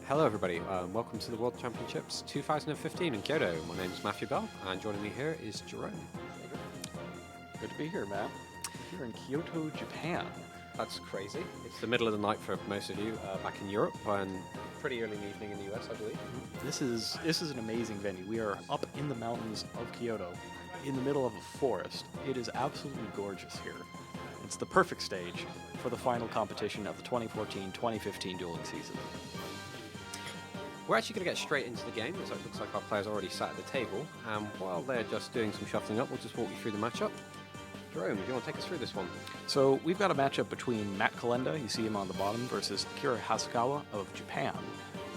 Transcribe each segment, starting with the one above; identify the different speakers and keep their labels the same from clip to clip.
Speaker 1: Hello, everybody. Welcome to the World Championships 2015 in Kyoto. My name is Matthew Bell, and joining me here is Jerome.
Speaker 2: Good to be here, Matt. Here in Kyoto, Japan.
Speaker 1: That's crazy. It's the middle of the night for most of you back in Europe, and pretty early in the evening in the US, I believe.
Speaker 2: This is an amazing venue. We are up in the mountains of Kyoto, in the middle of a forest. It is absolutely gorgeous here. It's the perfect stage for the final competition of the 2014-2015 dueling season.
Speaker 1: We're actually going to get straight into the game, as it looks like our players are already sat at the table. And while they're just doing some shuffling up, we'll just walk you through the matchup. Jerome, do you want to take us through this one?
Speaker 2: So we've got a matchup between Matt Kalenda, you see him on the bottom, versus Akira Hasegawa of Japan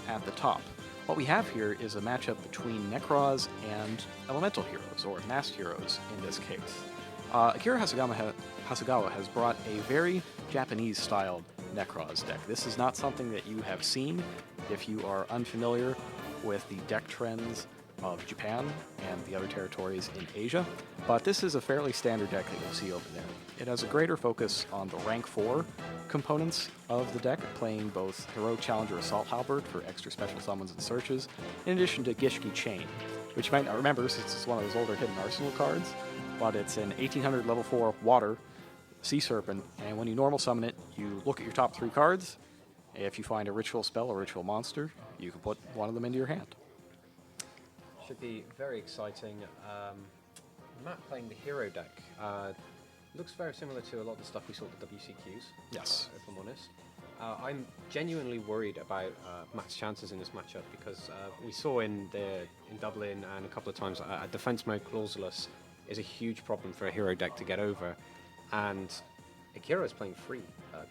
Speaker 2: at the top. What we have here is a matchup between Necros and Elemental Heroes, or Masked Heroes in this case. Akira Hasegawa has brought a very Japanese-styled Necros deck. This is not something that you have seen if you are unfamiliar with the deck trends of Japan and the other territories in Asia, but this is a fairly standard deck that you'll see over there. It has a greater focus on the rank 4 components of the deck, playing both Heroic Challenger Assault Halberd for extra special summons and searches, in addition to Gishki Chain, which you might not remember since it's one of those older hidden arsenal cards, but it's an 1800 level 4 water Sea Serpent, and when you normal summon it, you look at your top 3 cards. If you find a ritual spell or ritual monster, you can put one of them into your hand.
Speaker 1: Should be very exciting. Matt playing the hero deck. Looks very similar to a lot of the stuff we saw at the WCQs.
Speaker 2: Yes.
Speaker 1: If I'm honest. I'm genuinely worried about Matt's chances in this matchup because we saw in Dublin and a couple of times a defense mode Clausulus is a huge problem for a hero deck to get over. And Akira is playing free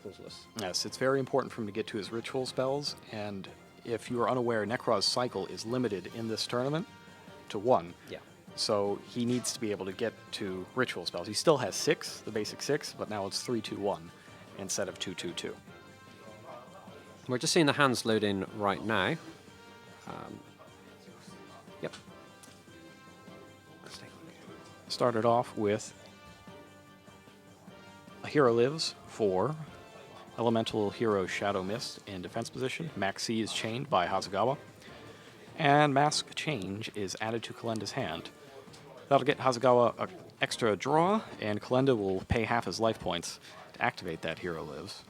Speaker 1: Clausulus.
Speaker 2: Yes, it's very important for him to get to his ritual spells, and if you are unaware, Necroz's cycle is limited in this tournament to 1.
Speaker 1: Yeah.
Speaker 2: So he needs to be able to get to ritual spells. He still has 6, the basic 6, but now it's 3-2-1 instead of 2-2-2.
Speaker 1: We're just seeing the hands load in right now. Yep. Let's take a look.
Speaker 2: Started off with a hero lives for Elemental Hero Shadow Mist in defense position. Maxi is chained by Hasegawa. And Mask Change is added to Kalenda's hand. That'll get Hasegawa an extra draw, and Kalenda will pay half his life points to activate that hero lives.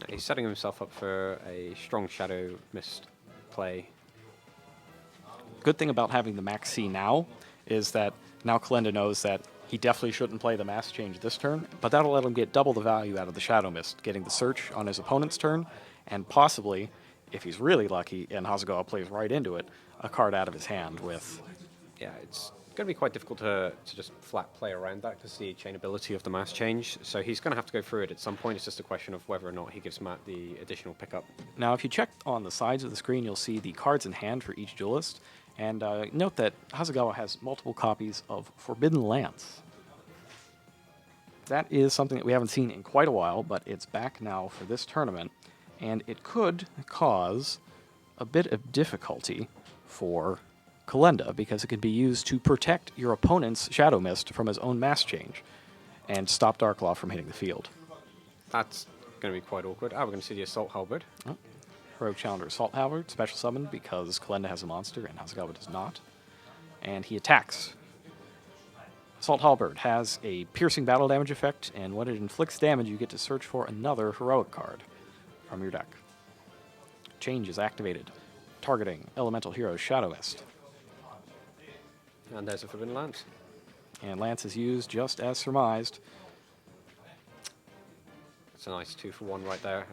Speaker 1: He's setting himself up for a strong Shadow Mist play.
Speaker 2: Good thing about having the Maxi now is that now Kalenda knows that he definitely shouldn't play the Mask Change this turn, but that'll let him get double the value out of the Shadow Mist, getting the Search on his opponent's turn, and possibly, if he's really lucky and Hasegawa plays right into it, a card out of his hand with...
Speaker 1: Yeah, it's going to be quite difficult to just flat play around that because the chainability of the Mask Change, so he's going to have to go through it at some point. It's just a question of whether or not he gives Matt the additional pickup.
Speaker 2: Now, if you check on the sides of the screen, you'll see the cards in hand for each duelist, and note that Hasegawa has multiple copies of Forbidden Lance. That is something that we haven't seen in quite a while, but it's back now for this tournament, and it could cause a bit of difficulty for Kalenda, because it can be used to protect your opponent's Shadow Mist from his own Mask Change, and stop Darklaw from hitting the field.
Speaker 1: That's going to be quite awkward. We're going to see the Assault Halberd.
Speaker 2: Oh. Heroic Challenger Assault Halberd, special summon because Kalenda has a monster and Hasegawa does not. And he attacks. Assault Halberd has a piercing battle damage effect, and when it inflicts damage, you get to search for another heroic card from your deck. Change is activated, targeting Elemental Hero Shadow Mist.
Speaker 1: And there's a Forbidden Lance.
Speaker 2: And Lance is used just as surmised.
Speaker 1: It's a nice 2-for-1 right there.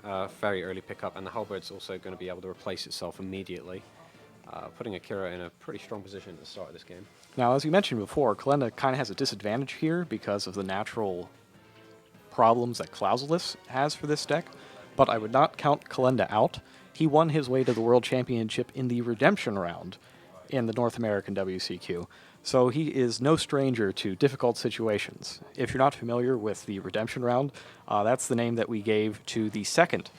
Speaker 1: Very early pickup, and the Halberd's also going to be able to replace itself immediately, putting Akira in a pretty strong position at the start of this game.
Speaker 2: Now, as you mentioned before, Kalenda kind of has a disadvantage here because of the natural problems that Clausulus has for this deck, but I would not count Kalenda out. He won his way to the World Championship in the Redemption round in the North American WCQ, so he is no stranger to difficult situations. If you're not familiar with the Redemption round, that's the name that we gave to the second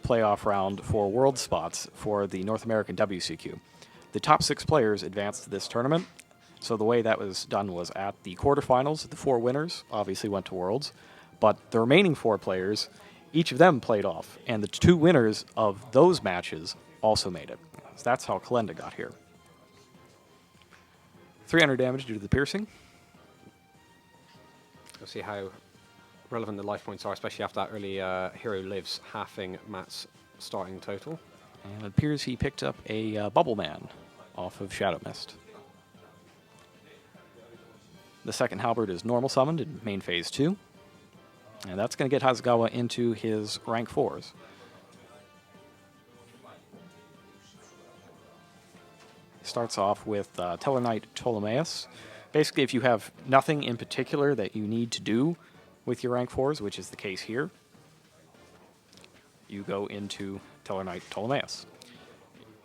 Speaker 2: playoff round for world spots for the North American WCQ. The top 6 players advanced to this tournament, so the way that was done was at the quarterfinals, the 4 winners obviously went to Worlds, but the remaining 4 players, each of them played off, and the 2 winners of those matches also made it. So that's how Kalenda got here. 300 damage due to the piercing.
Speaker 1: We'll see how relevant the life points are, especially after that early hero lives, halving Matt's starting total.
Speaker 2: And it appears he picked up a Bubble Man off of Shadow Mist. The second halberd is normal summoned in main phase 2. And that's going to get Hasegawa into his rank 4s. Starts off with Tellarknight Ptolemaeus. Basically, if you have nothing in particular that you need to do with your rank 4s, which is the case here, you go into Tellarknight Ptolemaeus.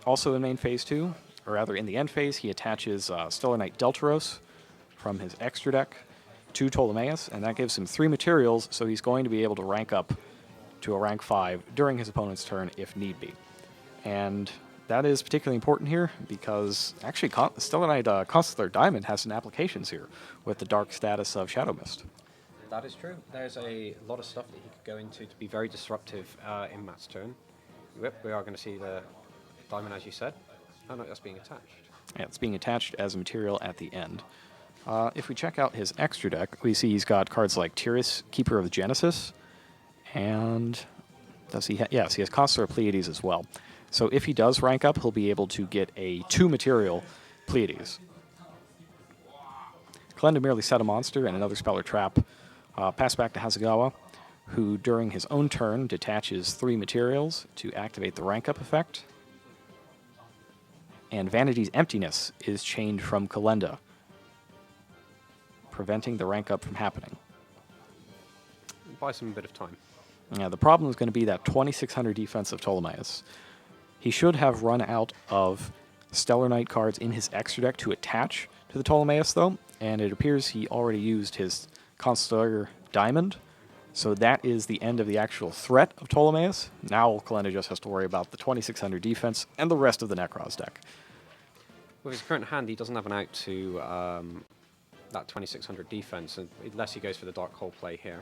Speaker 2: Also in main phase 2, or rather in the end phase, he attaches Stellar Knight Deltaros from his extra deck to Ptolemaeus, and that gives him 3 materials, so he's going to be able to rank up to a rank 5 during his opponent's turn if need be. And that is particularly important here because actually Stellar Knight Constellar Diamond has some applications here with the dark status of Shadow Mist.
Speaker 1: That is true. There's a lot of stuff that he could go into to be very disruptive in Matt's turn. Yep, we are going to see the diamond, as you said. Oh no, that's being attached.
Speaker 2: Yeah, it's being attached as a material at the end. If we check out his extra deck, we see he's got cards like Tyrus, Keeper of the Genesis, and does he? Yes, he has Constellar Pleiades as well. So if he does rank up, he'll be able to get a 2-material Pleiades. Kalenda merely set a monster and another spell or trap. Pass back to Hasegawa, who during his own turn detaches 3 materials to activate the rank up effect. And Vanity's Emptiness is chained from Kalenda, preventing the rank up from happening.
Speaker 1: Buy some bit of time.
Speaker 2: Yeah, the problem is going to be that 2600 defense of Ptolemaeus. He should have run out of Stellar Knight cards in his extra deck to attach to the Ptolemaeus, though, and it appears he already used his Constellar Diamond, so that is the end of the actual threat of Ptolemaeus. Now Kalenda just has to worry about the 2600 defense and the rest of the Necros deck.
Speaker 1: With his current hand, he doesn't have an out to that 2600 defense, unless he goes for the Dark Hole play here.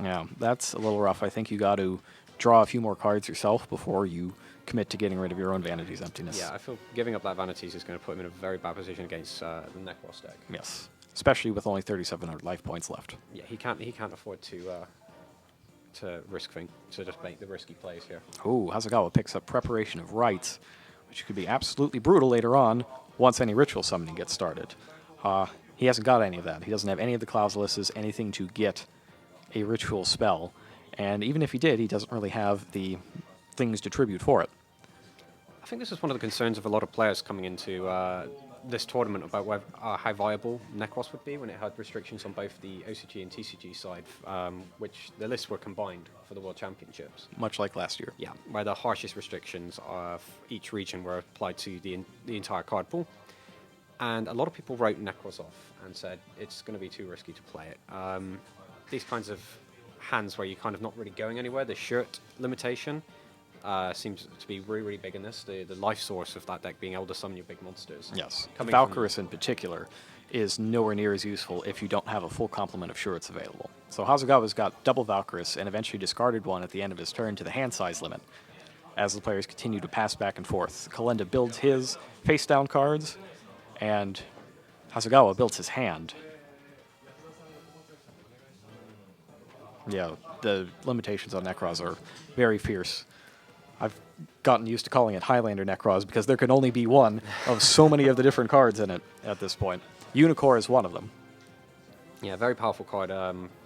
Speaker 2: Yeah, that's a little rough. I think you got to draw a few more cards yourself before you commit to getting rid of your own Vanity's Emptiness.
Speaker 1: Yeah, I feel giving up that Vanities is going to put him in a very bad position against the Necros deck.
Speaker 2: Yes, especially with only 3,700 life points left.
Speaker 1: Yeah, he can't afford to risk to just make the risky plays here.
Speaker 2: Ooh, Hasegawa picks up Preparation of Rites, which could be absolutely brutal later on once any ritual summoning gets started. He hasn't got any of that. He doesn't have any of the Clausulouses, anything to get a ritual spell. And even if he did, he doesn't really have the things to tribute for it.
Speaker 1: I think this is one of the concerns of a lot of players coming into this tournament about how viable Necros would be when it had restrictions on both the OCG and TCG side, which the lists were combined for the World Championships.
Speaker 2: Much like last year.
Speaker 1: Yeah, where the harshest restrictions of each region were applied to the entire card pool. And a lot of people wrote Necros off and said it's going to be too risky to play it. These kinds of hands where you're kind of not really going anywhere, the shirt limitation seems to be really, really big in this. The life source of that deck being able to summon your big monsters.
Speaker 2: Yes. Valkyrus in particular is nowhere near as useful if you don't have a full complement of shirts available. So Hasegawa's got double Valkyrus and eventually discarded one at the end of his turn to the hand size limit as the players continue to pass back and forth. Kalenda builds his face down cards and Hasegawa builds his hand. Yeah, the limitations on Necros are very fierce. I've gotten used to calling it Highlander Necros because there can only be one of so many of the different cards in it at this point. Unicorn is one of them.
Speaker 1: Yeah, very powerful card,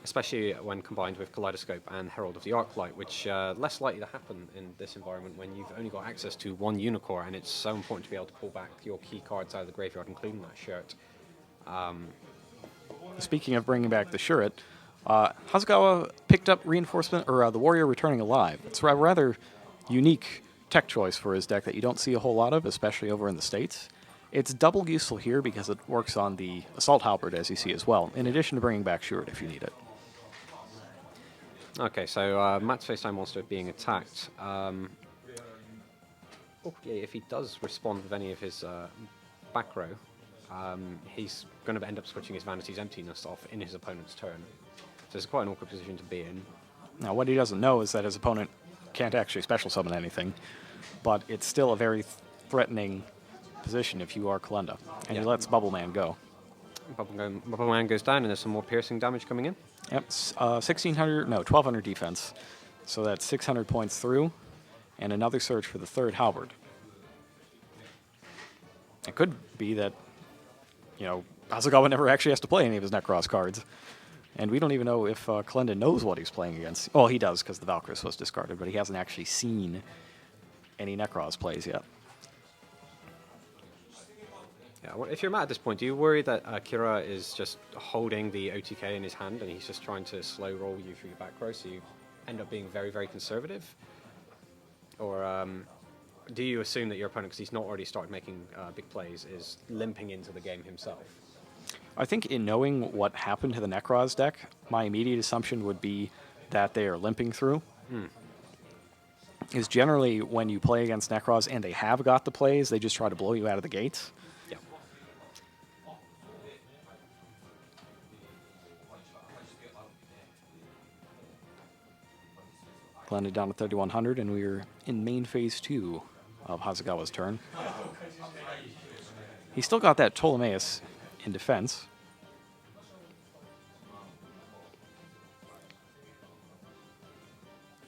Speaker 1: especially when combined with Kaleidoscope and Herald of the Arclight, which less likely to happen in this environment when you've only got access to one Unicorn, and it's so important to be able to pull back your key cards out of the graveyard, including that shirt.
Speaker 2: Speaking of bringing back the shirt, Hasegawa picked up Reinforcement, or the Warrior Returning Alive. It's a rather unique tech choice for his deck that you don't see a whole lot of, especially over in the States. It's double useful here because it works on the Assault Halberd, as you see as well, in addition to bringing back Shirt if you need it.
Speaker 1: Okay, so Matt's face-down monster being attacked. If he does respond with any of his back row, he's going to end up switching his Vanity's Emptiness off in his opponent's turn. So it's quite an awkward position to be in.
Speaker 2: Now, what he doesn't know is that his opponent can't actually special summon anything, but it's still a very threatening position if you are Kalenda. And he lets Bubble Man go.
Speaker 1: Bubble Man goes down, and there's some more piercing damage coming in.
Speaker 2: Yep, 1,200 defense. So that's 600 points through, and another search for the third halberd. It could be that, Hasegawa never actually has to play any of his Necros cards. And we don't even know if Kalenda knows what he's playing against. Well, he does, because the Valkyris was discarded, but he hasn't actually seen any Necros plays yet.
Speaker 1: Yeah, well, if you're Matt at this point, do you worry that Kira is just holding the OTK in his hand and he's just trying to slow roll you through your back row, so you end up being very, very conservative? Or do you assume that your opponent, because he's not already started making big plays, is limping into the game himself?
Speaker 2: I think in knowing what happened to the Necros deck, my immediate assumption would be that they are limping through. Because generally, when you play against Necros and they have got the plays, they just try to blow you out of the gates.
Speaker 1: Yeah.
Speaker 2: Landed down to 3,100, and we are in main phase 2 of Hasegawa's turn. He's still got that Ptolemaeus in defense.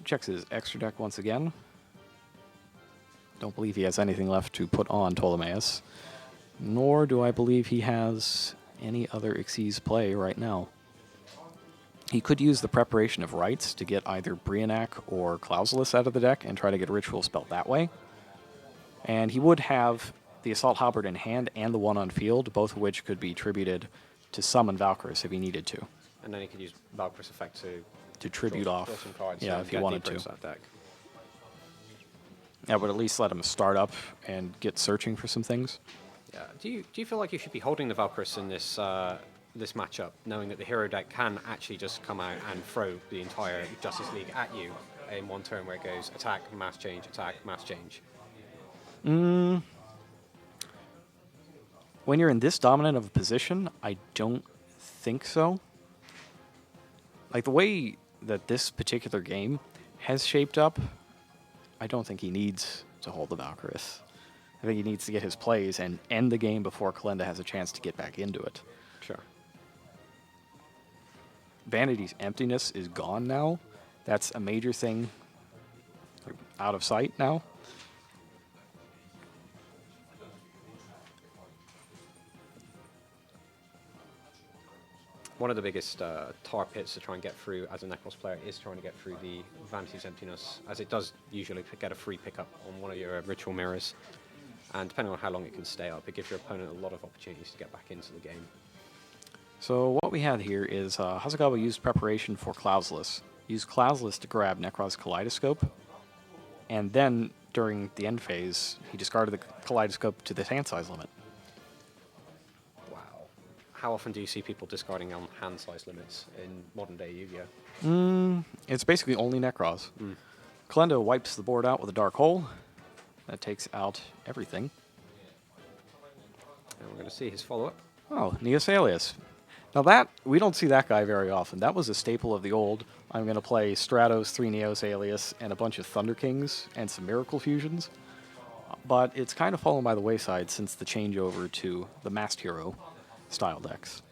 Speaker 2: Checks his extra deck once again. Don't believe he has anything left to put on Ptolemaeus, nor do I believe he has any other Xyz play right now. He could use the Preparation of Rites to get either Brionac or Clausulus out of the deck and try to get a ritual spell that way. And he would have the Assault Halberd in hand and the one on field, both of which could be tributed to summon Valkyris if he needed to.
Speaker 1: And then he could use Valkyris effect to
Speaker 2: tribute off,
Speaker 1: some cards,
Speaker 2: yeah, if he wanted to.
Speaker 1: That deck.
Speaker 2: Yeah, but at least let him start up and get searching for some things.
Speaker 1: Yeah. Do you feel like you should be holding the Valkyris in this this matchup, knowing that the hero deck can actually just come out and throw the entire Justice League at you in one turn, where it goes attack, mass change, attack, mass change?
Speaker 2: When you're in this dominant of a position, I don't think so. Like, the way that this particular game has shaped up, I don't think he needs to hold the Valkyris. I think he needs to get his plays and end the game before Kalenda has a chance to get back into it.
Speaker 1: Sure.
Speaker 2: Vanity's emptiness is gone now. That's a major thing out of sight now.
Speaker 1: One of the biggest tar pits to try and get through as a Necros player is trying to get through the Vanity's Emptiness, as it does usually get a free pickup on one of your ritual mirrors. And depending on how long it can stay up, it gives your opponent a lot of opportunities to get back into the game.
Speaker 2: So what we had here is Hasegawa used Preparation for Clausulus. Used Clausulus to grab Necros Kaleidoscope, and then during the end phase, he discarded the Kaleidoscope to the hand size limit.
Speaker 1: Wow. How often do you see people discarding on hand size limits in modern day Yu-Gi-Oh?
Speaker 2: It's basically only Necros. Kalenda wipes the board out with a Dark Hole. That takes out everything.
Speaker 1: And we're going to see his follow-up.
Speaker 2: Oh, Neos Alias. Now that, we don't see that guy very often. That was a staple of the old. I'm going to play Stratos, 3 Neos Alias, and a bunch of Thunder Kings, and some Miracle Fusions. But it's kind of fallen by the wayside since the changeover to the Masked Hero style decks.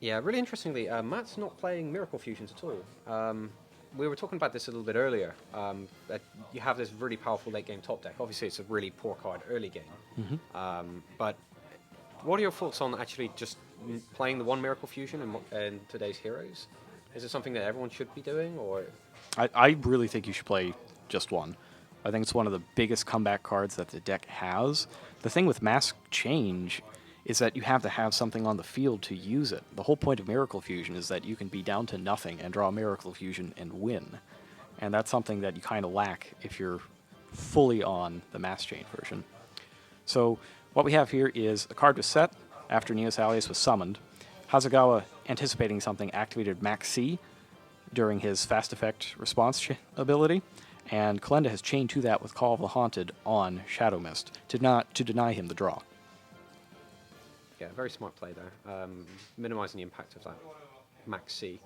Speaker 1: Yeah, really interestingly, Matt's not playing Miracle Fusions at all. We were talking about this a little bit earlier, that you have this really powerful late-game top deck. Obviously, it's a really poor card early game. But what are your thoughts on actually just playing the one Miracle Fusion in today's Heroes? Is it something that everyone should be doing, or...?
Speaker 2: I really think you should play just one. I think it's one of the biggest comeback cards that the deck has. The thing with Mask Change is that you have to have something on the field to use it. The whole point of Miracle Fusion is that you can be down to nothing and draw a Miracle Fusion and win. And that's something that you kind of lack if you're fully on the Mask Change version. So what we have here is a card was set after Neos Alias was summoned. Hasegawa, anticipating something, activated Max C during his Fast Effect response ability, and Kalenda has chained to that with Call of the Haunted on Shadow Mist to deny him the draw.
Speaker 1: Yeah, very smart play there. Minimizing the impact of that Max C.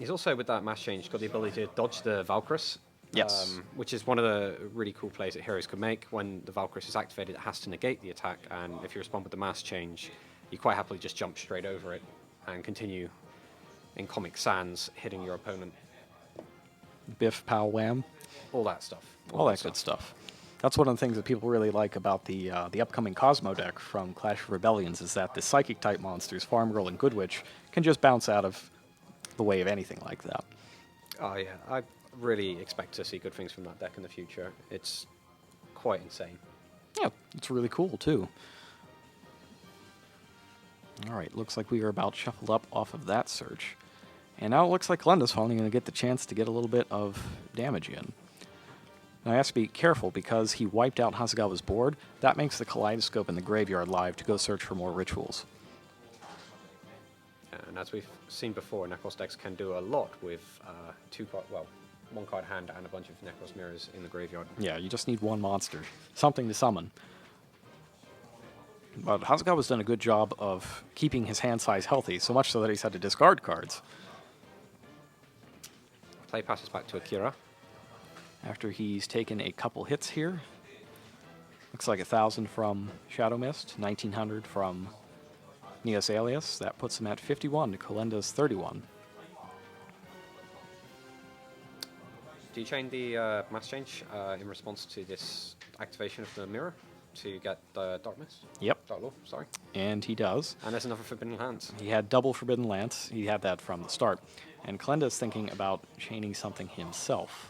Speaker 1: He's also, with that mass change, got the ability to dodge the Valkyries.
Speaker 2: Yes.
Speaker 1: Which is one of the really cool plays that heroes can make. When the Valkyries is activated, it has to negate the attack, and if you respond with the mass change, you quite happily just jump straight over it and continue in Comic Sans, hitting your opponent.
Speaker 2: Biff, pow, wham.
Speaker 1: All that stuff.
Speaker 2: All that good stuff. That's one of the things that people really like about the upcoming Cosmo deck from Clash of Rebellions is that the Psychic-type monsters, Farm Girl and Good Witch, can just bounce out of the way of anything like that.
Speaker 1: Oh, yeah. I really expect to see good things from that deck in the future. It's quite insane.
Speaker 2: Yeah, it's really cool, too. All right, looks like we are about shuffled up off of that search. And now it looks like Kalenda's finally going to get the chance to get a little bit of damage in. Now, I have to be careful because he wiped out Hasegawa's board. That makes the Kaleidoscope in the graveyard live to go search for more rituals.
Speaker 1: And as we've seen before, Necros decks can do a lot with one card hand and a bunch of Necros mirrors in the graveyard.
Speaker 2: Yeah, you just need one monster, something to summon. But Hasegawa's done a good job of keeping his hand size healthy, so much so that he's had to discard cards.
Speaker 1: Play passes back to Akira.
Speaker 2: After he's taken a couple hits here. Looks like 1,000 from Shadow Mist, 1,900 from Neos Alias. That puts him at 51 to Kalenda's 31.
Speaker 1: Do you chain the mass change in response to this activation of the mirror to get the Dark Mist?
Speaker 2: Yep.
Speaker 1: Dark Law, sorry.
Speaker 2: And he does.
Speaker 1: And there's another Forbidden Lands.
Speaker 2: He had double Forbidden Lance. He had that from the start. And Kalenda's thinking about chaining something himself.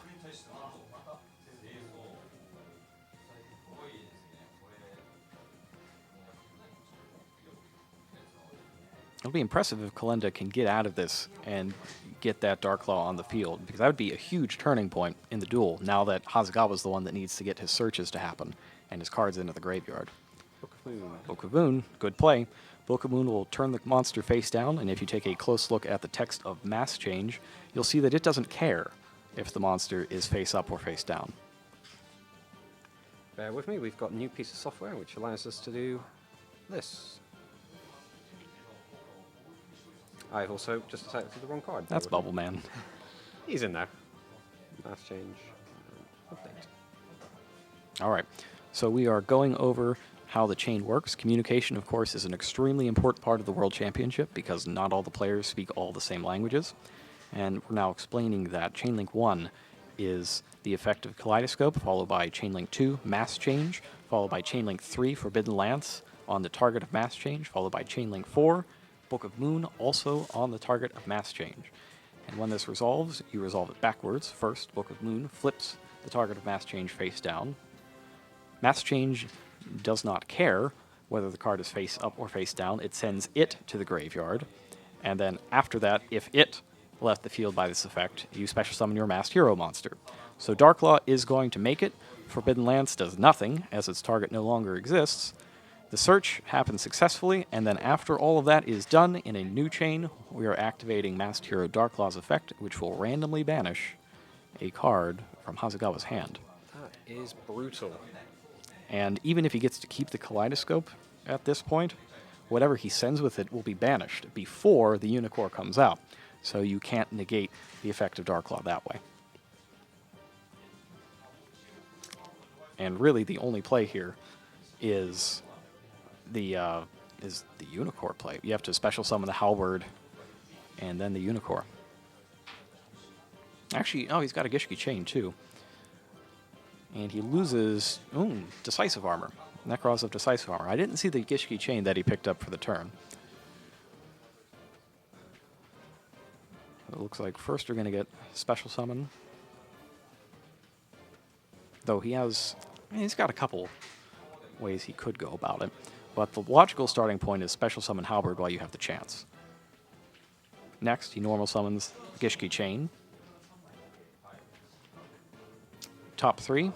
Speaker 2: It'll be impressive if Kalenda can get out of this and get that Dark Claw on the field, because that would be a huge turning point in the duel now that Hasegawa's the one that needs to get his searches to happen and his cards into the graveyard.
Speaker 1: Book of Moon.
Speaker 2: Book of Moon, good play. Book of Moon will turn the monster face down, and if you take a close look at the text of Mass Change, you'll see that it doesn't care if the monster is face up or face down.
Speaker 1: Bear with me, we've got a new piece of software which allows us to do this. I've also just selected the wrong card.
Speaker 2: That's Bubble Man.
Speaker 1: He's in there. Mass change. Update.
Speaker 2: All right. So we are going over how the chain works. Communication, of course, is an extremely important part of the World Championship because not all the players speak all the same languages. And we're now explaining that Chain Link 1 is the effect of Kaleidoscope, followed by Chain Link 2, Mass Change, followed by Chain Link 3, Forbidden Lance, on the target of Mass Change, followed by Chain Link 4, Book of Moon, also on the target of Mass Change. And when this resolves, you resolve it backwards. First, Book of Moon flips the target of Mass Change face down. Mass Change does not care whether the card is face up or face down. It sends it to the graveyard. And then after that, if it left the field by this effect, you special summon your masked hero monster. So Darklaw is going to make it. Forbidden Lance does nothing, as its target no longer exists. The search happens successfully, and then after all of that is done, in a new chain, we are activating Masked Hero Darklaw's effect, which will randomly banish a card from Hasegawa's hand.
Speaker 1: That is brutal.
Speaker 2: And even if he gets to keep the Kaleidoscope at this point, whatever he sends with it will be banished before the Unicorn comes out. So you can't negate the effect of Darklaw that way. And really the only play here is the Unicorn play. You have to special summon the Halberd and then the Unicorn. Actually, oh, he's got a Gishki Chain too. And he loses Decisive Armor. Necros of Decisive Armor. I didn't see the Gishki Chain that he picked up for the turn. It looks like first we're going to get Special Summon. Though he's got a couple ways he could go about it. But the logical starting point is Special Summon Halberd while you have the chance. Next, he normal summons Gishki Chain. Top three.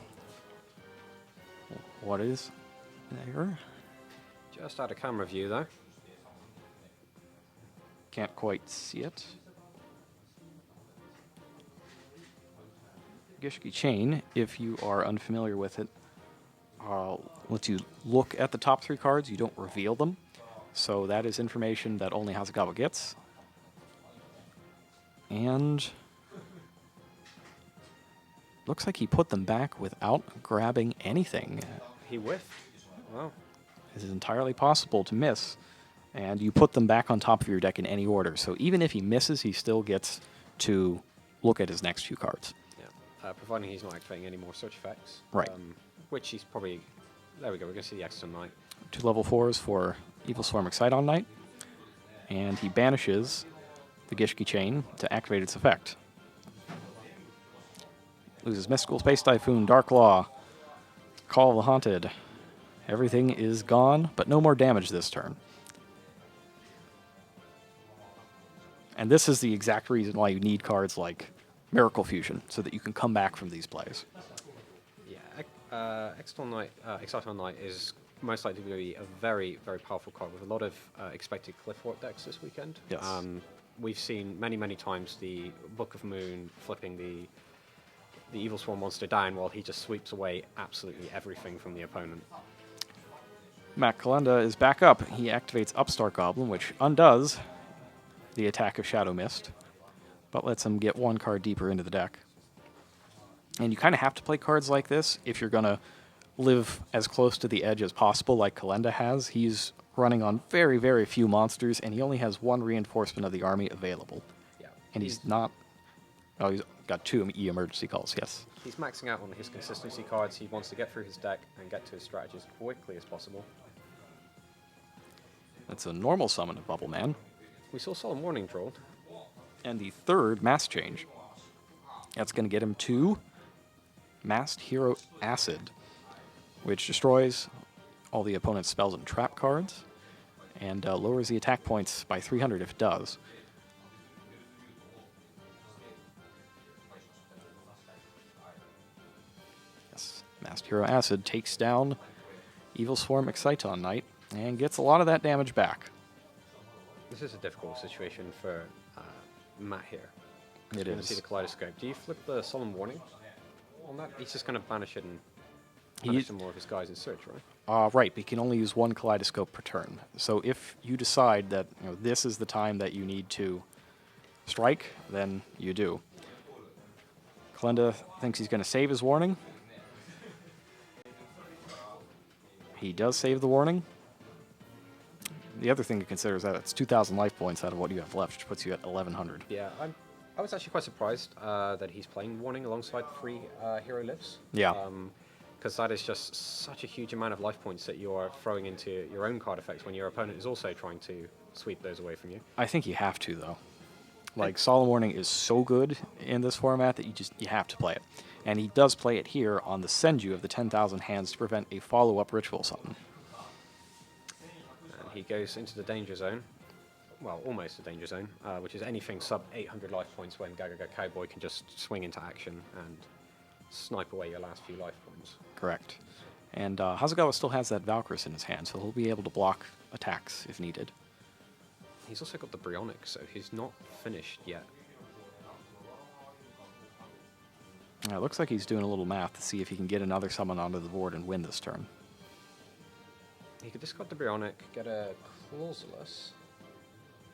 Speaker 2: What is there?
Speaker 1: Just out of camera view, though.
Speaker 2: Can't quite see it. Gishki Chain, if you are unfamiliar with it, lets you look at the top three cards. You don't reveal them. So that is information that only Hasegawa gets. And looks like he put them back without grabbing anything.
Speaker 1: He whiffed. Wow.
Speaker 2: It is entirely possible to miss, and you put them back on top of your deck in any order. So even if he misses, he still gets to look at his next few cards.
Speaker 1: Yeah. Providing he's not activating any more search effects.
Speaker 2: Right.
Speaker 1: Which he's probably... There we go. We're going to see the Exton Knight.
Speaker 2: 2 level 4s for Evil Swarm Excite on Knight. And he banishes the Gishki Chain to activate its effect. Loses Mystical Space Typhoon, Dark Law, Call of the Haunted. Everything is gone, but no more damage this turn. And this is the exact reason why you need cards like Miracle Fusion, so that you can come back from these plays.
Speaker 1: Yeah, Exton Knight, Exciton Knight is most likely to be a very, very powerful card with a lot of expected Cliffwort decks this weekend.
Speaker 2: Yes.
Speaker 1: We've seen many, many times the Book of Moon flipping the Evil Swarm monster down while he just sweeps away absolutely everything from the opponent.
Speaker 2: Matt Kalenda is back up. He activates Upstart Goblin, which undoes the attack of Shadow Mist, but lets him get 1 card deeper into the deck. And you kind of have to play cards like this if you're going to live as close to the edge as possible, like Kalenda has. He's running on very, very few monsters, and he only has 1 reinforcement of the army available.
Speaker 1: Yeah.
Speaker 2: And he's not... Oh, he's got 2 emergency calls, yes.
Speaker 1: He's maxing out on his consistency cards. He wants to get through his deck and get to his strategy as quickly as possible.
Speaker 2: That's a normal summon of Bubble Man.
Speaker 1: We saw Solemn Warning drawn.
Speaker 2: And the 3rd Mass Change. That's going to get him 2 Masked Hero Acid, which destroys all the opponent's spells and trap cards, and lowers the attack points by 300 if it does. Yes, Masked Hero Acid takes down Evil Swarm Exciton Knight, and gets a lot of that damage back.
Speaker 1: This is a difficult situation for Matt here.
Speaker 2: It
Speaker 1: We're going to
Speaker 2: is.
Speaker 1: see the Kaleidoscope. Do you flip the Solemn Warning on that? He's just going to banish it and banish some more of his guys in search, right?
Speaker 2: Right, but you can only use 1 Kaleidoscope per turn. So if you decide that this is the time that you need to strike, then you do. Kalenda thinks he's going to save his warning. He does save the warning. The other thing to consider is that it's 2,000 life points out of what you have left, which puts you at 1,100.
Speaker 1: Yeah, I was actually quite surprised that he's playing Warning alongside 3 Hero Lives.
Speaker 2: Yeah.
Speaker 1: Because that is just such a huge amount of life points that you're throwing into your own card effects when your opponent is also trying to sweep those away from you.
Speaker 2: I think you have to, though. Like, Solemn Warning is so good in this format that you have to play it. And he does play it here on the Senju of the 10,000 hands to prevent a follow-up ritual summon.
Speaker 1: And he goes into the danger zone. Well, almost the danger zone, which is anything sub 800 life points when Gagaga Cowboy can just swing into action and snipe away your last few life points.
Speaker 2: Correct. And Hasegawa still has that Valkyris in his hand, so he'll be able to block attacks if needed.
Speaker 1: He's also got the Bryonic, so he's not finished yet.
Speaker 2: It looks like he's doing a little math to see if he can get another summon onto the board and win this turn.
Speaker 1: He could discard the Bryonic, get a Clausulus,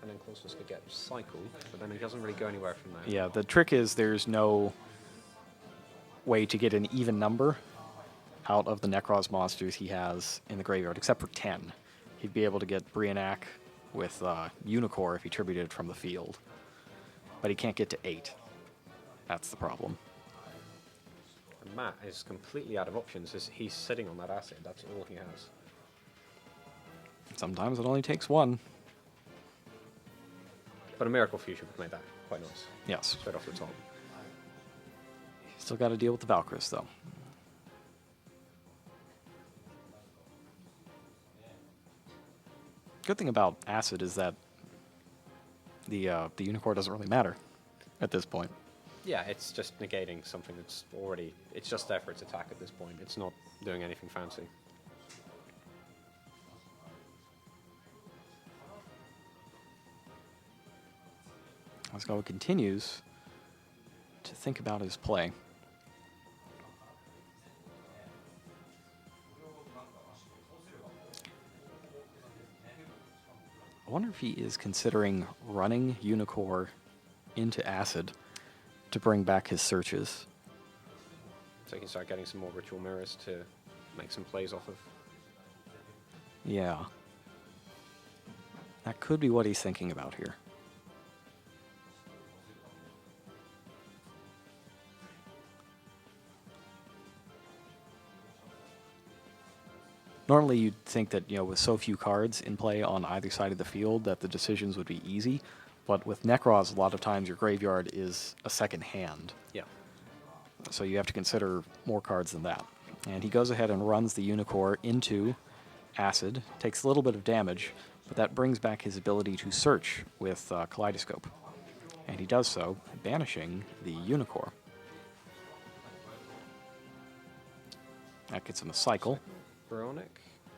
Speaker 1: and then Clausulus could get Cycle, but then he doesn't really go anywhere from there.
Speaker 2: Yeah, the trick is there's no way to get an even number out of the Necros monsters he has in the graveyard, except for 10. He'd be able to get Brionac with Unicorn if he tributed it from the field. But he can't get to 8. That's the problem.
Speaker 1: And Matt is completely out of options. He's sitting on that acid. That's all he has.
Speaker 2: Sometimes it only takes 1.
Speaker 1: But a Miracle Fusion would make that quite nice.
Speaker 2: Yes.
Speaker 1: Straight off the top.
Speaker 2: Still got to deal with the Valkyris, though. Good thing about Acid is that the Unicorn doesn't really matter at this point.
Speaker 1: Yeah, it's just negating something that's already... It's just there for its attack at this point. It's not doing anything fancy.
Speaker 2: Hasegawa continues to think about his play. I wonder if he is considering running Unicorn into Acid to bring back his searches.
Speaker 1: So he can start getting some more ritual mirrors to make some plays off of.
Speaker 2: Yeah. That could be what he's thinking about here. Normally you'd think that, with so few cards in play on either side of the field that the decisions would be easy, but with Necroz, a lot of times your graveyard is a second hand.
Speaker 1: Yeah.
Speaker 2: So you have to consider more cards than that. And he goes ahead and runs the Unicorn into Acid, takes a little bit of damage, but that brings back his ability to search with Kaleidoscope. And he does so, banishing the Unicorn. That gets him a cycle.
Speaker 1: Bryonic.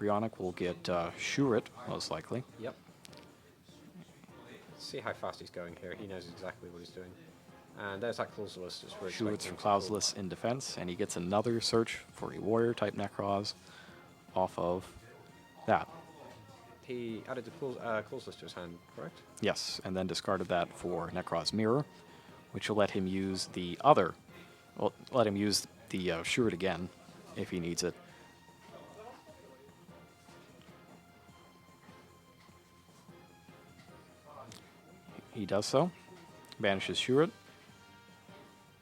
Speaker 2: Bryonic will get Shurit, most likely.
Speaker 1: Yep. See how fast he's going here. He knows exactly what he's doing. And there's that Clauseless.
Speaker 2: Shurit's from Clauseless in defense, and he gets another search for a warrior-type Necroz off of that.
Speaker 1: He added the Clauseless to his hand, correct?
Speaker 2: Yes, and then discarded that for Necroz Mirror, which will let him use the other... Well, let him use the Shurit again, if he needs it. He does so, banishes Shurit,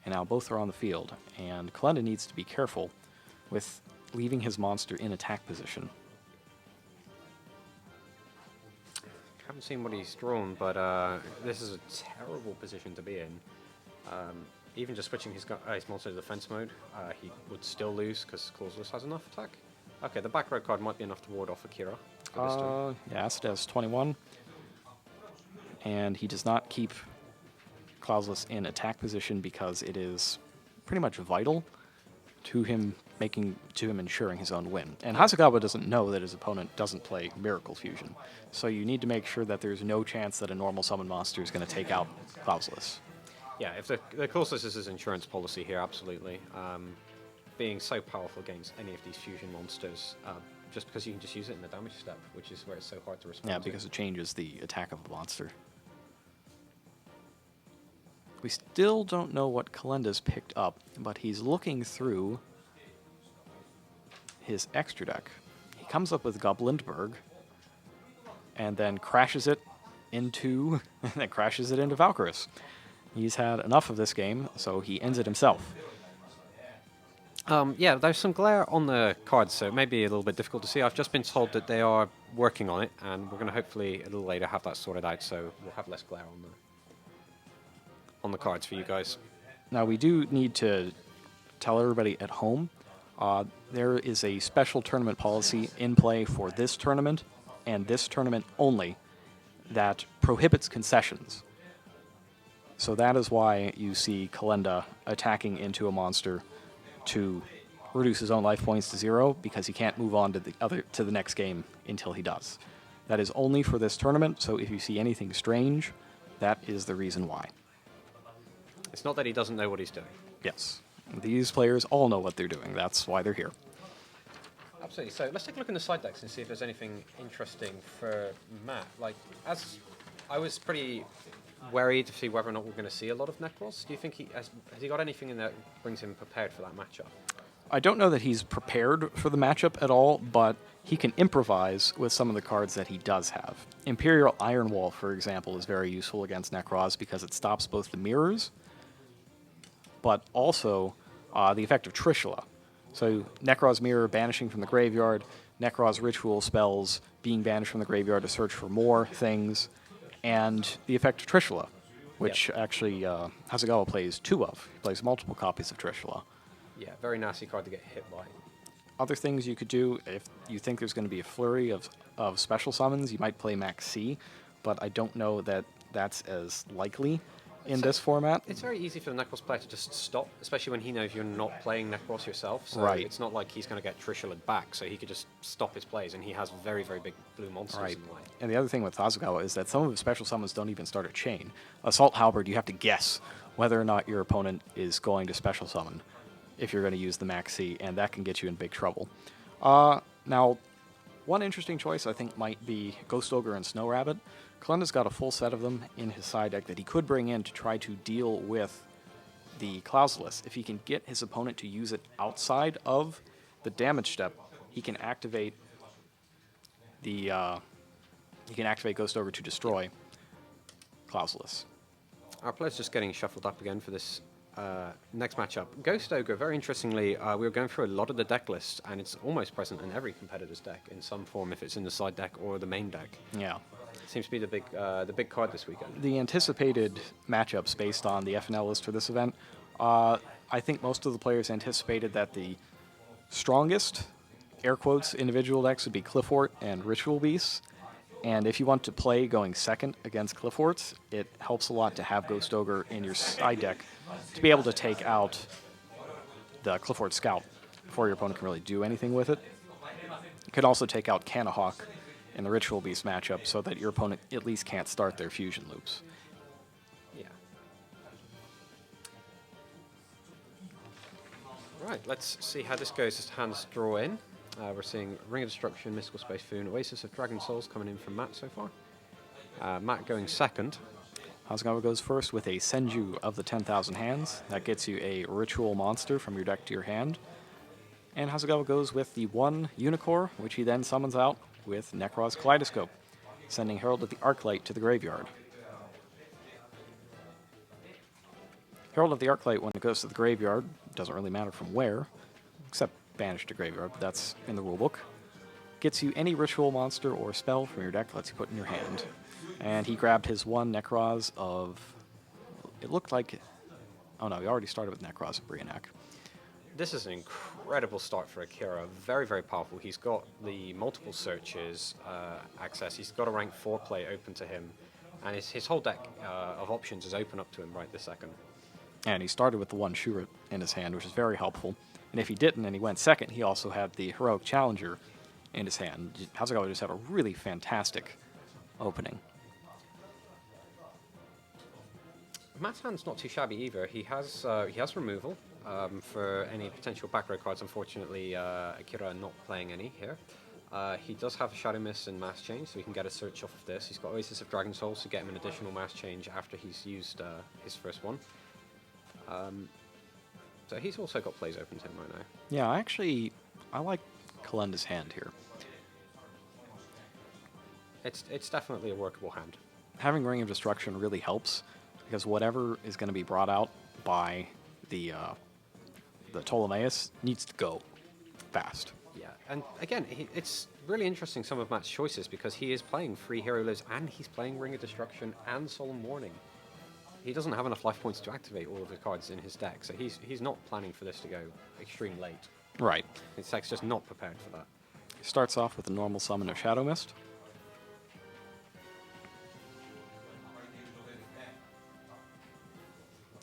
Speaker 2: and now both are on the field, and Kalenda needs to be careful with leaving his monster in attack position.
Speaker 1: Haven't seen what he's drawn, but this is a terrible position to be in. Even just switching his monster to defense mode, he would still lose because Clauseless has enough attack. Okay, the back row card might be enough to ward off Akira.
Speaker 2: Yeah, Acid has 21. And he does not keep Clauseless in attack position because it is pretty much vital to him ensuring his own win. And Hasegawa doesn't know that his opponent doesn't play Miracle Fusion. So you need to make sure that there's no chance that a normal summon monster is going to take out Clauseless.
Speaker 1: Yeah, if the Clauseless is his insurance policy here, absolutely. Being so powerful against any of these fusion monsters, just because you can just use it in the damage step, which is where it's so hard to respond to.
Speaker 2: Yeah, because it changes the attack of the monster. We still don't know what Kalenda's picked up, but he's looking through his extra deck. He comes up with Goblindberg, and then crashes it into Valkyrus. He's had enough of this game, so he ends it himself.
Speaker 1: Yeah, there's some glare on the cards, so it may be a little bit difficult to see. I've just been told that they are working on it, and we're going to hopefully a little later have that sorted out, so we'll have less glare on the cards for you guys.
Speaker 2: Now, we do need to tell everybody at home, there is a special tournament policy in play for this tournament, and this tournament only, that prohibits concessions. So that is why you see Kalenda attacking into a monster to reduce his own life points to 0, because he can't move on to the next game until he does. That is only for this tournament, so if you see anything strange, that is the reason why.
Speaker 1: It's not that he doesn't know what he's doing.
Speaker 2: Yes. These players all know what they're doing. That's why they're here.
Speaker 1: Absolutely. So let's take a look in the side decks and see if there's anything interesting for Matt. As I was pretty worried to see whether or not we're going to see a lot of Necros. Do you think has he got anything in there that brings him prepared for that matchup?
Speaker 2: I don't know that he's prepared for the matchup at all, but he can improvise with some of the cards that he does have. Imperial Iron Wall, for example, is very useful against Necros because it stops both the mirrors, but also the effect of Trishula. So Necros Mirror banishing from the graveyard, Necros Ritual spells being banished from the graveyard to search for more things, and the effect of Trishula, which actually Hasegawa plays 2 of. He plays multiple copies of Trishula.
Speaker 1: Yeah, very nasty card to get hit by.
Speaker 2: Other things you could do, if you think there's going to be a flurry of special summons, you might play Max C, but I don't know that that's as likely in this format.
Speaker 1: It's very easy for the Necros player to just stop, especially when he knows you're not playing Necros yourself. So
Speaker 2: right.
Speaker 1: It's not like he's going to get Trishula back, so he could just stop his plays, and he has very, very big blue monsters in the way.
Speaker 2: And the other thing with Hasegawa is that some of his special summons don't even start a chain. Assault Halberd, you have to guess whether or not your opponent is going to special summon if you're going to use the Max C, and that can get you in big trouble. Now, one interesting choice I think might be Ghost Ogre and Snow Rabbit. Kalenda's got a full set of them in his side deck that he could bring in to try to deal with the Clausulus. If he can get his opponent to use it outside of the damage step, he can activate Ghost Ogre to destroy Clausulus.
Speaker 1: Our player's just getting shuffled up again for this next matchup. Ghost Ogre, very interestingly, we were going through a lot of the deck list, and it's almost present in every competitor's deck in some form, if it's in the side deck or the main deck.
Speaker 2: Yeah.
Speaker 1: Seems to be the big card this weekend.
Speaker 2: The anticipated matchups based on the FNL list for this event, I think most of the players anticipated that the strongest, air quotes, individual decks would be Cliffort and Ritual Beasts. And if you want to play going second against Clifforts, it helps a lot to have Ghost Ogre in your side deck to be able to take out the Cliffort Scout before your opponent can really do anything with it. You could also take out Canahawk in the Ritual Beast matchup so that your opponent at least can't start their fusion loops.
Speaker 1: Yeah. Right, let's see how this goes as hands draw in. We're seeing Ring of Destruction, Mystical Space Foon, Oasis of Dragon Souls coming in from Matt so far. Matt going second.
Speaker 2: Hasegawa goes first with a Senju of the 10,000 Hands. That gets you a ritual monster from your deck to your hand. And Hasegawa goes with the one Unicorn, which he then summons out with Necro's Kaleidoscope, sending Herald of the Arclight to the graveyard. Herald of the Arclight, when it goes to the graveyard, doesn't really matter from where, except banished to graveyard, but that's in the rulebook. Gets you any ritual monster or spell from your deck, lets you put in your hand. And he grabbed his one Necroz of... It looked like... Oh no, he already started with Necroz of Brionac.
Speaker 1: This is an incredible start for Akira. Very, very powerful. He's got the multiple searches access. He's got a rank 4 play open to him. And his whole deck of options is open up to him right this second.
Speaker 2: And he started with the one Shuret in his hand, which is very helpful. And if he didn't and he went second, he also had the Heroic Challenger in his hand. Hasegawa just had a really fantastic opening.
Speaker 1: Matt's hand's not too shabby either. He has removal for any potential back row cards. Unfortunately, Akira not playing any here. He does have a Shadow Mist and Mass Change, so he can get a search off of this. He's got Oasis of Dragon Souls to get him an additional Mass Change after he's used his first one. So he's also got plays open to him right now.
Speaker 2: Yeah, I like Kalenda's hand here.
Speaker 1: It's definitely a workable hand.
Speaker 2: Having Ring of Destruction really helps, because whatever is going to be brought out by the Ptolemaeus needs to go fast.
Speaker 1: Yeah, and again, it's really interesting some of Matt's choices, because he is playing 3 Hero Lives and he's playing Ring of Destruction and Solemn Warning. He doesn't have enough life points to activate all of the cards in his deck, so he's not planning for this to go extreme late.
Speaker 2: Right.
Speaker 1: His deck's just not prepared for that.
Speaker 2: He starts off with a normal summon of Shadow Mist.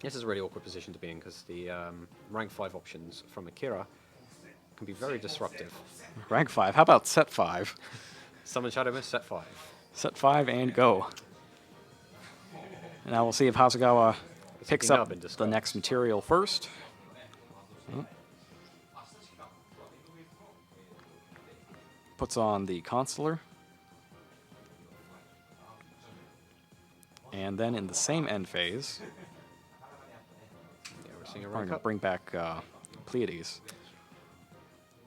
Speaker 1: This is a really awkward position to be in, because the rank 5 options from Akira can be very disruptive.
Speaker 2: Rank 5. How about set 5?
Speaker 1: Summon Shadow Mist, set 5.
Speaker 2: Set 5 and go. Now we'll see if Hasegawa picks up the next material first. Puts on the Consular. And then in the same end phase,
Speaker 1: Yeah, we're seeing a
Speaker 2: we're
Speaker 1: rank
Speaker 2: going to
Speaker 1: up.
Speaker 2: bring back Pleiades.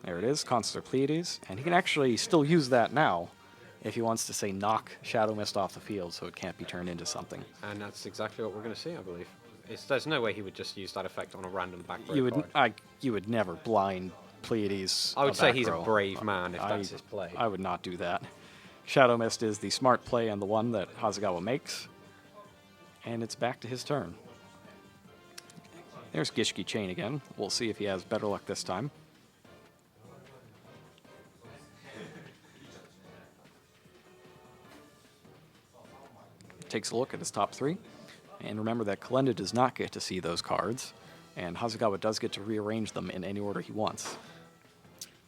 Speaker 2: There it is, Consular Pleiades. And he can actually still use that now if he wants to, say, knock Shadow Mist off the field so it can't be turned into something.
Speaker 1: And that's exactly what we're going to see, I believe. There's no way he would just use that effect on a random back row card.
Speaker 2: You would never blind Pleiades.
Speaker 1: I would say he's a
Speaker 2: row.
Speaker 1: brave man if that's his play.
Speaker 2: I would not do that. Shadow Mist is the smart play and the one that Hasegawa makes. And it's back to his turn. There's Gishki Chain again. We'll see if he has better luck this time. Takes a look at his top 3. And remember that Kalenda does not get to see those cards. And Hasegawa does get to rearrange them in any order he wants.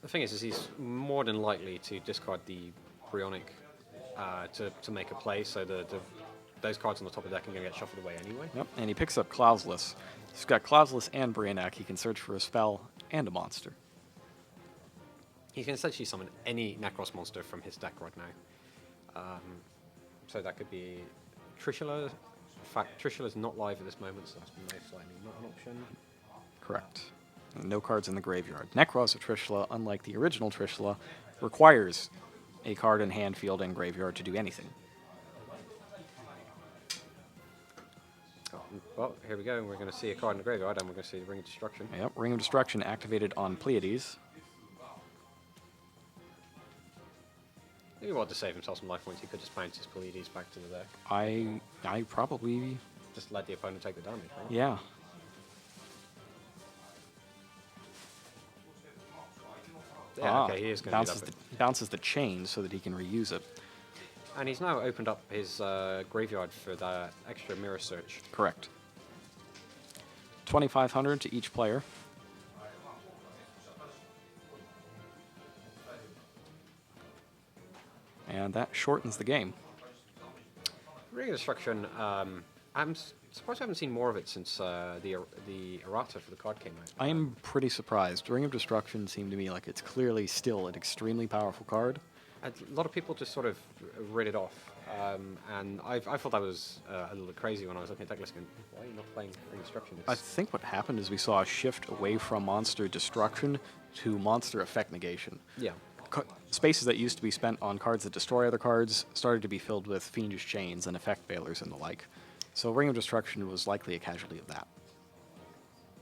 Speaker 1: The thing is he's more than likely to discard the Bryonic to make a play, so those cards on the top of the deck are going to get shuffled away anyway.
Speaker 2: Yep, and he picks up Clausulus. He's got Clausulus and Brionac. He can search for a spell and a monster.
Speaker 1: He can essentially summon any Necros monster from his deck right now. So that could be Trishula. In fact, Trishula's not live at this moment, so that's most likely not an option.
Speaker 2: Correct. No cards in the graveyard. Necros of Trishula, unlike the original Trishula, requires a card in hand, field, and graveyard to do anything.
Speaker 1: Well, here we go. We're going to see a card in the graveyard, and we're going to see the Ring of Destruction.
Speaker 2: Yep, Ring of Destruction activated on Pleiades.
Speaker 1: If he wanted to save himself some life points, he could just bounce his Pleiades back to the deck.
Speaker 2: I probably...
Speaker 1: Just let the opponent take the damage, right?
Speaker 2: Yeah.
Speaker 1: Yeah, okay, he is going to do that.
Speaker 2: Bounces the chain so that he can reuse it.
Speaker 1: And he's now opened up his graveyard for the extra mirror search.
Speaker 2: Correct. 2,500 to each player. And that shortens the game.
Speaker 1: Ring of Destruction, I'm surprised I haven't seen more of it since the errata for the card came out.
Speaker 2: I'm pretty surprised. Ring of Destruction seemed to me like it's clearly still an extremely powerful card.
Speaker 1: A lot of people just sort of read it off. And I thought that was a little bit crazy when I was looking at deck list going, why are you not playing Ring of Destruction?
Speaker 2: I think what happened is we saw a shift away from monster destruction to monster effect negation.
Speaker 1: Yeah.
Speaker 2: Spaces that used to be spent on cards that destroy other cards started to be filled with Fiendish Chains and Effect Veilers and the like. So Ring of Destruction was likely a casualty of that.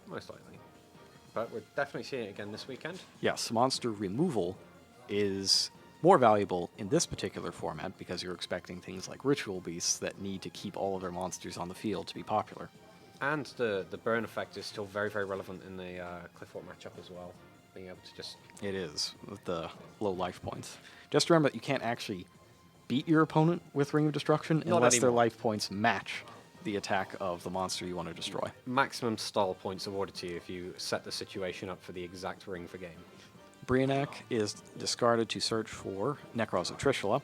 Speaker 1: Most likely. But we're definitely seeing it again this weekend.
Speaker 2: Yes, monster removal is more valuable in this particular format because you're expecting things like Ritual Beasts that need to keep all of their monsters on the field to be popular.
Speaker 1: And the burn effect is still very, very relevant in the Cliffort matchup as well. Being able to just...
Speaker 2: It is, with the low life points. Just remember that you can't actually beat your opponent with Ring of Destruction unless their life points match the attack of the monster you want to destroy.
Speaker 1: Maximum stall points awarded to you if you set the situation up for the exact ring for game.
Speaker 2: Brionac is discarded to search for Necros of Trishula,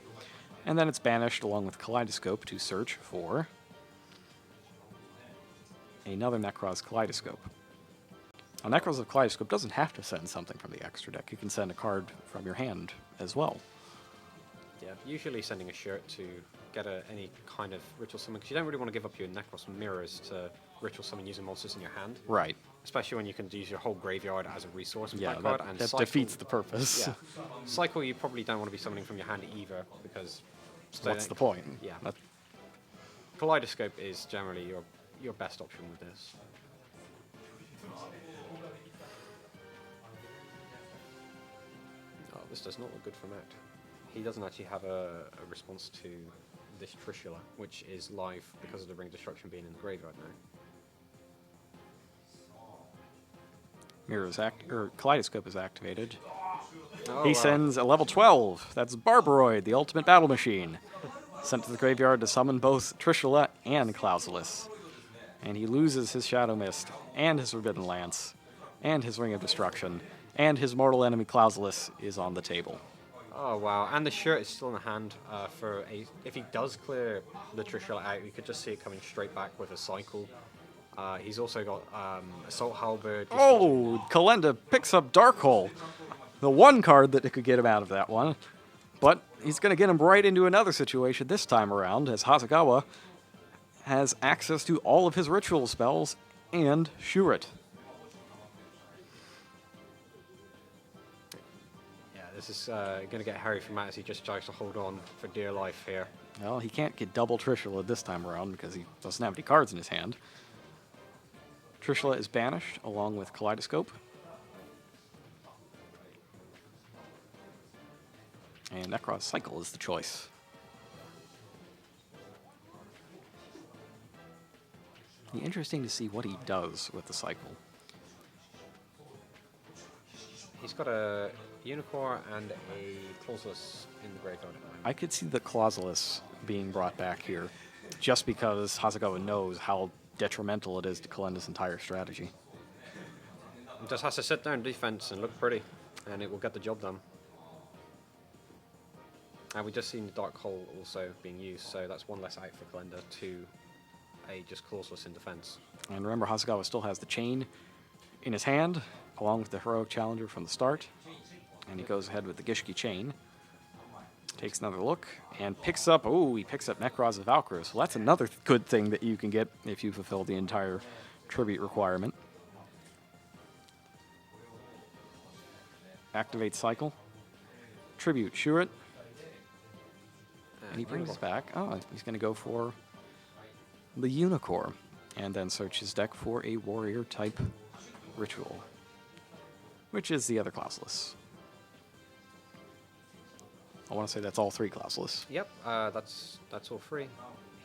Speaker 2: and then it's banished along with Kaleidoscope to search for another Necros Kaleidoscope. A Necros of Kaleidoscope doesn't have to send something from the extra deck. You can send a card from your hand as well.
Speaker 1: Yeah, usually sending a shirt to get any kind of ritual summon, because you don't really want to give up your Necros mirrors to ritual summon using monsters in your hand.
Speaker 2: Right.
Speaker 1: Especially when you can use your whole graveyard as a resource with
Speaker 2: Yeah,
Speaker 1: that card. And
Speaker 2: that
Speaker 1: cycle,
Speaker 2: defeats the purpose.
Speaker 1: Yeah. Cycle, you probably don't want to be summoning from your hand either, because...
Speaker 2: What's the point?
Speaker 1: Yeah. Kaleidoscope is generally your best option with this. Oh, this does not look good for Matt. He doesn't actually have a response to this Trishula, which is live because of the Ring of Destruction being in the graveyard now.
Speaker 2: Kaleidoscope is activated.
Speaker 1: Oh,
Speaker 2: He
Speaker 1: wow.
Speaker 2: sends a level 12. That's Barbaroid, the ultimate battle machine. Sent to the graveyard to summon both Trishula and Clausulus. And he loses his Shadow Mist, and his Forbidden Lance, and his Ring of Destruction, and his mortal enemy Clausulus is on the table.
Speaker 1: Oh wow! And the shirt is still in the hand for a. If he does clear the Trishula out, you could just see it coming straight back with a cycle. He's also got Assault Halberd.
Speaker 2: Oh, Kalenda picks up Darkhole. The one card that could get him out of that one. But he's going to get him right into another situation this time around, as Hasegawa has access to all of his ritual spells and Shuret.
Speaker 1: Yeah, this is going to get hairy for Matt as he just tries to hold on for dear life here.
Speaker 2: Well, he can't get double Trishula this time around because he doesn't have any cards in his hand. Trishula is banished along with Kaleidoscope. And Necros Cycle is the choice. Be interesting to see what he does with the cycle.
Speaker 1: He's got a Unicorn and a Clausulus in the graveyard at the moment.
Speaker 2: I could see the Clausulus being brought back here, just because Hasegawa knows how detrimental it is to Kalenda's entire strategy.
Speaker 1: He just has to sit there in defense and look pretty, and it will get the job done. And we just seen the Dark Hole also being used, so that's one less out for Kalenda to a just Clausulus in defense.
Speaker 2: And remember, Hasegawa still has the chain in his hand, along with the Heroic Challenger from the start. And he goes ahead with the Gishki chain. Takes another look and picks up. Oh, he picks up Necros of Valkyros. Well, that's another good thing that you can get if you fulfill the entire tribute requirement. Activate cycle. Tribute Shuret. And he brings us back. Oh, he's going to go for the Unicorn. And then search his deck for a warrior type ritual, which is the other classless. I want to say that's all 3 classless.
Speaker 1: Yep, that's all 3.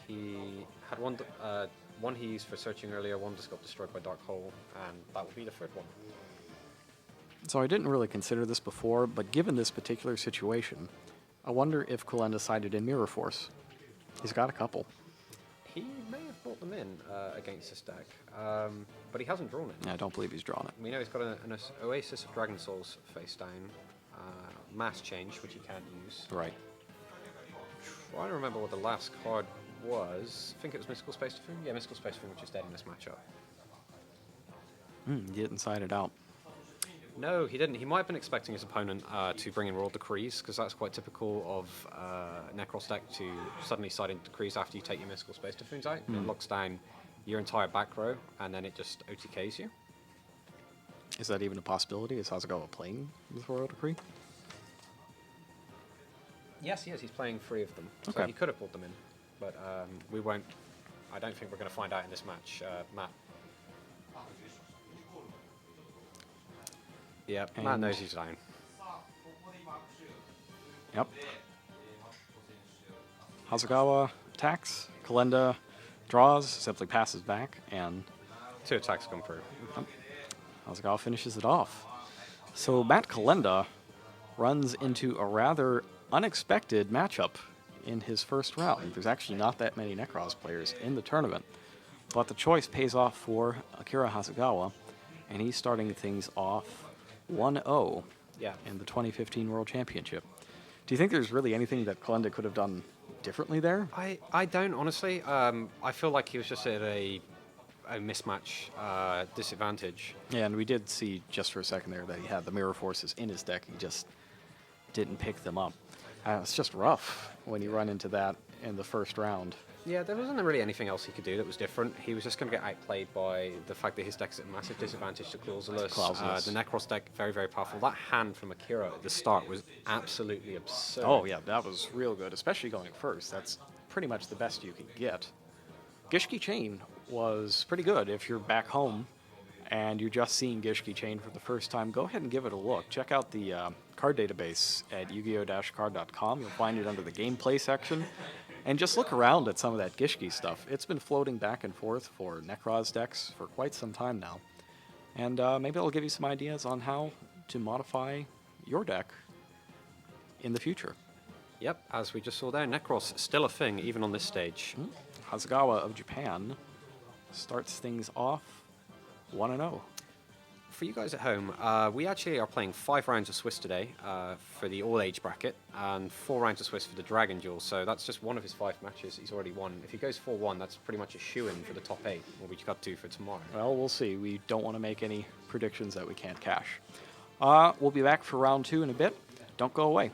Speaker 1: He had one he used for searching earlier, one just got destroyed by Dark Hole, and that will be the 3rd one.
Speaker 2: So I didn't really consider this before, but given this particular situation, I wonder if Kalenda sided in Mirror Force. He's got a couple.
Speaker 1: He may have brought them in against this deck, but he hasn't drawn it.
Speaker 2: Yeah, I don't believe he's drawn it.
Speaker 1: We know he's got an Oasis of Dragon Souls face down, Mass Change, which he can't use.
Speaker 2: Right.
Speaker 1: Trying to remember what the last card was. I think it was Mystical Space Typhoon? Yeah, Mystical Space Typhoon, which is dead in this matchup.
Speaker 2: He didn't side it out.
Speaker 1: No, he didn't. He might have been expecting his opponent to bring in Royal Decrees, because that's quite typical of Necros deck to suddenly side into Decrees after you take your Mystical Space Typhoons out. It locks down your entire back row, and then it just OTKs you.
Speaker 2: Is that even a possibility? Is Hasegawa playing with Royal Decree?
Speaker 1: Yes, he is. He's playing 3 of them. So
Speaker 2: Okay.
Speaker 1: he could have pulled them in, but we won't. I don't think we're going to find out in this match, Matt. Yeah, Matt knows he's down.
Speaker 2: Yep. Hasegawa attacks. Kalenda draws, simply passes back, and
Speaker 1: 2 attacks come through.
Speaker 2: Hasegawa finishes it off. So Matt Kalenda runs into a rather unexpected matchup in his first round. There's actually not that many Necros players in the tournament, but the choice pays off for Akira Hasegawa, and he's starting things off 1-0
Speaker 1: Yeah.
Speaker 2: in the 2015 World Championship. Do you think there's really anything that Kalenda could have done differently there?
Speaker 1: I don't, honestly. I feel like he was just at a mismatch disadvantage.
Speaker 2: Yeah, and we did see just for a second there that he had the Mirror Forces in his deck. He just didn't pick them up. It's just rough when you run into that in the first round.
Speaker 1: Yeah, there wasn't really anything else he could do that was different. He was just going to get outplayed by the fact that his deck's at a massive disadvantage to Clauselus. The Necros deck, very, very powerful. That hand from Akira at the start was absolutely absurd.
Speaker 2: Oh, yeah, that was real good, especially going first. That's pretty much the best you could get. Gishki Chain was pretty good if you're back home and you're just seeing Gishki Chain for the first time. Go ahead and give it a look. Check out the card database at yu-gi-oh-card.com. You'll find it under the gameplay section. And just look around at some of that Gishki stuff. It's been floating back and forth for Necros decks for quite some time now. And maybe it'll give you some ideas on how to modify your deck in the future.
Speaker 1: Yep, as we just saw there, Necros still a thing, even on this stage.
Speaker 2: Hasegawa of Japan starts things off 1-0.
Speaker 1: For you guys at home, we actually are playing 5 rounds of Swiss today for the all-age bracket, and 4 rounds of Swiss for the Dragon Duel, so that's just one of his 5 matches he's already won. If he goes 4-1, that's pretty much a shoo-in for the top 8, what we got to for tomorrow.
Speaker 2: Well, we'll see. We don't want to make any predictions that we can't cash. We'll be back for round 2 in a bit. Don't go away.